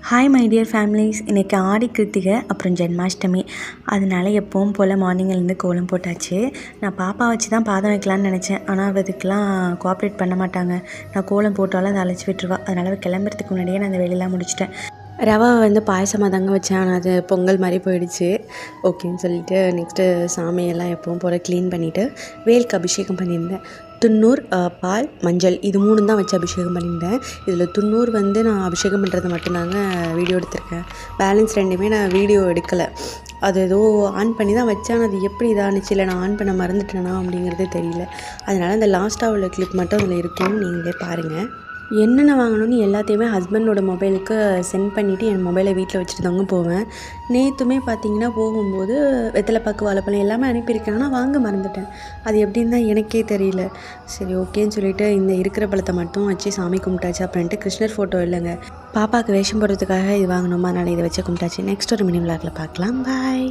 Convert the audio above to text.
Hi my dear families, இன்றைக்கி ஆடி கிருத்திகை அப்புறம் ஜென்மாஷ்டமி. அதனால எப்பவும் போல் மார்னிங்கிலேருந்து கோலம் போட்டாச்சு. நான் பாப்பா வச்சு தான் பாதம் வைக்கலான்னு நினச்சேன். ஆனால் அவள் அதுக்கெலாம் கோஆப்ரேட் பண்ண மாட்டாங்க. நான் கோலம் போட்டாலும் அதை அழைச்சி விட்டுருவா. அதனால் அவள் கிளம்புறதுக்கு முன்னாடியே நான் அந்த வேலையெல்லாம் முடிச்சிட்டேன். ரவை பாயசமாக தாங்க வச்சேன். ஆனால் அது பொங்கல் மாதிரி போயிடுச்சு. ஓகேன்னு சொல்லிவிட்டு நெக்ஸ்ட்டு சாமியெல்லாம் எப்பவும் போல் க்ளீன் பண்ணிவிட்டு வேலுக்கு அபிஷேகம் பண்ணியிருந்தேன். துன்னூர், பால், மஞ்சள் இது 3 தான் வச்சு அபிஷேகம் பண்ணியிருந்தேன். இதில் துன்னூர் நான் அபிஷேகம் பண்ணுறது மட்டும்தாங்க வீடியோ எடுத்திருக்கேன். பேலன்ஸ் 2மே நான் வீடியோ எடுக்கலை. அது ஏதோ ஆன் பண்ணி தான் வச்சேன். அது எப்படி இதாகிடுச்சு, இல்லை நான் ஆன் பண்ண மறந்துட்டேனா அப்படிங்கிறது தெரியல. அதனால் அந்த லாஸ்ட்டாக உள்ள கிளிப் மட்டும் அதில் இருக்கும்னு நீங்களே பாருங்கள். என்னென்ன வாங்கணும்னு எல்லாத்தையுமே ஹஸ்பண்டோட மொபைலுக்கு சென்ட் பண்ணிவிட்டு என் மொபைலை வீட்டில் வச்சுட்டு தாங்க போவேன். நேற்றுமே பார்த்தீங்கன்னா போகும்போது வெத்தலைப்பாக்கு, வாழைப்பழம் எல்லாமே அனுப்பியிருக்கேன். ஆனால் வாங்க மறந்துட்டேன். அது எப்படின்னு தான் எனக்கே தெரியல. சரி ஓகேன்னு சொல்லிவிட்டு இந்த இருக்கிற பழத்தை மட்டும் வச்சு சாமி கும்பிட்டாச்சு. அப்புறம்ட்டு கிருஷ்ணர் ஃபோட்டோ இல்லைங்க, பாப்பாவுக்கு வேஷம் போடுறதுக்காக இது வாங்கணுமா, அதனால் இதை வச்சு கும்பிட்டாச்சு. நெக்ஸ்ட் ஒரு மினி விளாகில் பார்க்கலாம். பாய்.